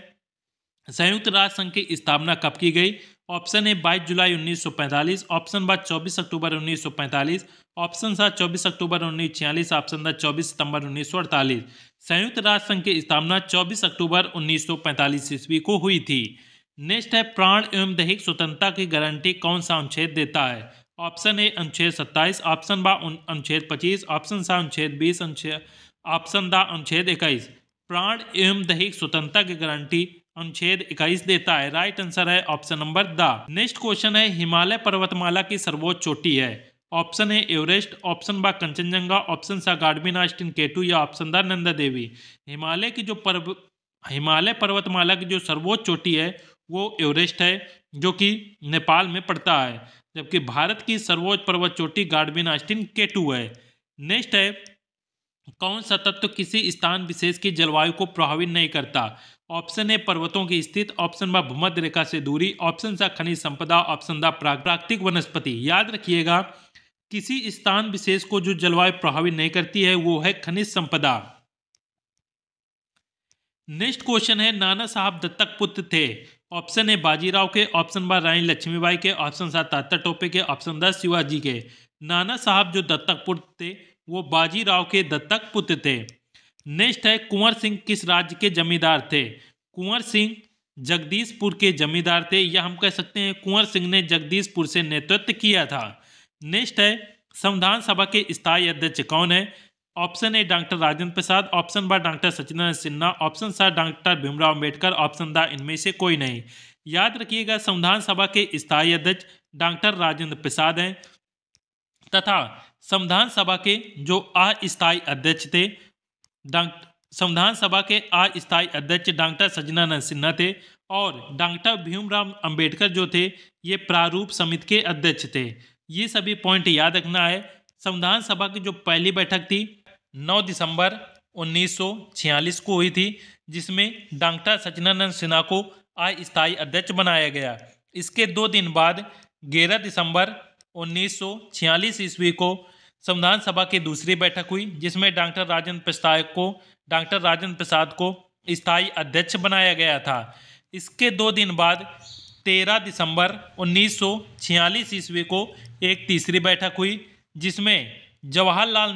संयुक्त राष्ट्र संघ की स्थापना कब की गई। ऑप्शन ए 22 जुलाई 1945, ऑप्शन बा 24 अक्टूबर 1945, ऑप्शन सा 24 अक्टूबर 1946, ऑप्शन दा 24 सितंबर 1948। संयुक्त राष्ट्र संघ की स्थापना 24 अक्टूबर 1945 ईस्वी को हुई थी। नेक्स्ट है प्राण एवं दैहिक स्वतंत्रता की गारंटी कौन सा अनुच्छेद देता है। ऑप्शन ए अनुच्छेद 27, ऑप्शन बा अनुच्छेद 25, ऑप्शन सा अनुच्छेद 20, ऑप्शन दा अनुच्छेद 21। प्राण एवं दैहिक स्वतंत्रता की गारंटी अनुच्छेद 21 देता है। राइट आंसर है option number D. Next question है हिमालय पर्वतमाला की सर्वोच्च चोटी है। ऑप्शन ए एवरेस्ट, ऑप्शन बा कंचनजंगा, ऑप्शन सा गार्डबिन आस्टिन केटू या ऑप्शन दा नंदा देवी। हिमालय पर्वतमाला की जो सर्वोच्च चोटी है वो एवरेस्ट है जो कि नेपाल में पड़ता है, जबकि भारत की सर्वोच्च पर्वत चोटी गार्डबिन आस्टिन केटू है। नेक्स्ट है कौन सा तत्व किसी स्थान विशेष की जलवायु को प्रभावित नहीं करता। ऑप्शन ए पर्वतों की स्थिति, ऑप्शन बा भूमध्य रेखा से दूरी, ऑप्शन सा खनिज संपदा, ऑप्शन दा प्राकृतिक वनस्पति। याद रखिएगा किसी स्थान विशेष को जो जलवायु प्रभावित नहीं करती है वो है खनिज संपदा। नेक्स्ट क्वेश्चन है नाना साहब दत्तक पुत्र थे। ऑप्शन ए बाजीराव के, ऑप्शन बा रानी लक्ष्मीबाई के, ऑप्शन सा तात्या टोपे के, ऑप्शन दा शिवाजी के। नाना साहब जो दत्तक पुत्र थे वो बाजीराव के दत्तक पुत्र थे। नेक्स्ट है कुंवर सिंह किस राज्य के जमींदार थे। कुंवर सिंह जगदीशपुर के जमींदार थे, या हम कह सकते हैं कुंवर सिंह ने जगदीशपुर से नेतृत्व किया था। नेक्स्ट है संविधान सभा के स्थायी अध्यक्ष कौन है। Option A doctor Rajendra Prasad, option बा डॉक्टर सचिदानंद सिन्हा, ऑप्शन सा डॉक्टर भीमराव अम्बेडकर, ऑप्शन दा इनमें से कोई नहीं। याद रखिएगा संविधान सभा के स्थायी अध्यक्ष डॉक्टर राजेंद्र प्रसाद हैं तथा संविधान सभा के जो अस्थायी अध्यक्ष थे संविधान सभा के अस्थायी अध्यक्ष डॉक्टर सचिदानंद सिन्हा थे और डॉक्टर भीमराव अंबेडकर जो थे ये प्रारूप समिति के अध्यक्ष थे। ये सभी पॉइंट याद रखना है। संविधान सभा की जो पहली बैठक थी 9 दिसंबर 1946 को हुई थी, जिसमें डॉक्टर सच्चिदानंद सिन्हा को अस्थायी अध्यक्ष बनाया गया। इसके 2 दिन बाद 11 दिसंबर 1946 ईस्वी को संविधान सभा की दूसरी बैठक हुई, जिसमें डॉक्टर राजेंद्र प्रसाद को स्थायी अध्यक्ष बनाया गया था। इसके 2 दिन बाद 13 दिसंबर 1946 ईस्वी को एक तीसरी बैठक हुई, जिसमें जवाहरलाल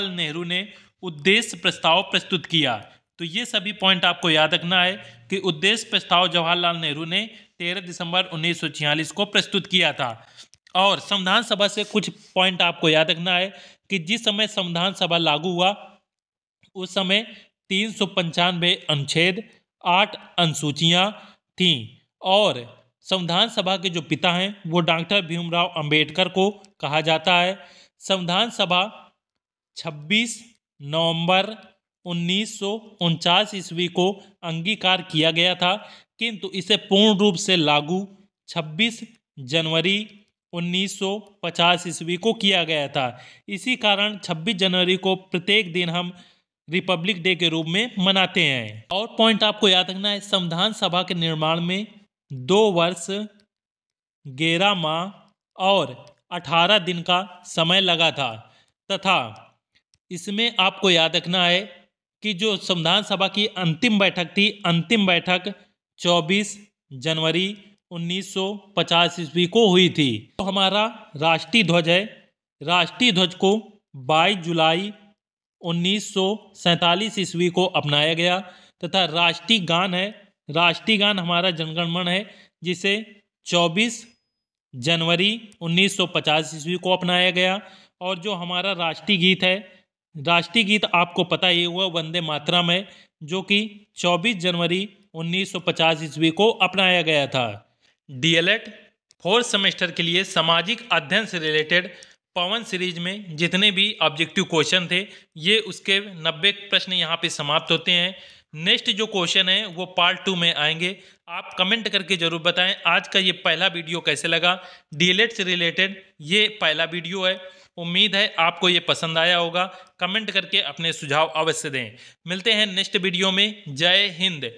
नेहरू ने उद्देश्य प्रस्ताव प्रस्तुत किया। तो ये सभी पॉइंट आपको याद रखना है कि उद्देश्य प्रस्ताव जवाहरलाल नेहरू ने 13 दिसंबर 1946 को प्रस्तुत किया था। और संविधान सभा से कुछ पॉइंट आपको याद रखना है कि जिस समय संविधान सभा लागू हुआ उस समय 395 अनुच्छेद, 8 अनुसूचियां थीं और संविधान सभा के जो पिता हैं वो डॉक्टर भीमराव अंबेडकर को कहा जाता है। संविधान सभा 26 नवंबर 1949 ईस्वी को अंगीकार किया गया था, किंतु इसे पूर्ण रूप से लागू 26 जनवरी 1950 ईस्वी को किया गया था। इसी कारण 26 जनवरी को प्रत्येक दिन हम रिपब्लिक डे के रूप में मनाते हैं। और पॉइंट आपको याद रखना है, संविधान सभा के निर्माण में 2 वर्ष 11 माह और 18 दिन का समय लगा था तथा इसमें आपको याद रखना है कि जो संविधान सभा की अंतिम बैठक थी, अंतिम बैठक 24 जनवरी 1950 ईस्वी को हुई थी। तो हमारा राष्ट्रीय ध्वज है, राष्ट्रीय ध्वज को 22 जुलाई 1947 ईस्वी को अपनाया गया तथा राष्ट्रीय गान है, राष्ट्रीय गान हमारा जनगण मन है, जिसे 24 जनवरी 1950 ईस्वी को अपनाया गया। और जो हमारा राष्ट्रीय गीत है, राष्ट्रीय गीत आपको पता ही हुआ वंदे मातरम है, जो कि 24 जनवरी 1950 ईस्वी को अपनाया गया था। डीएलएड 4th सेमेस्टर के लिए सामाजिक अध्ययन से रिलेटेड पवन सीरीज में जितने भी ऑब्जेक्टिव क्वेश्चन थे ये उसके 90 प्रश्न यहाँ पे समाप्त होते हैं। नेक्स्ट जो क्वेश्चन है वो पार्ट 2 में आएंगे। आप कमेंट करके जरूर बताएं आज का ये पहला वीडियो कैसे लगा। डीएलएड से रिलेटेड ये पहला वीडियो है, उम्मीद है आपको ये पसंद आया होगा। कमेंट करके अपने सुझाव अवश्य दें। मिलते हैं नेक्स्ट वीडियो में। जय हिंद।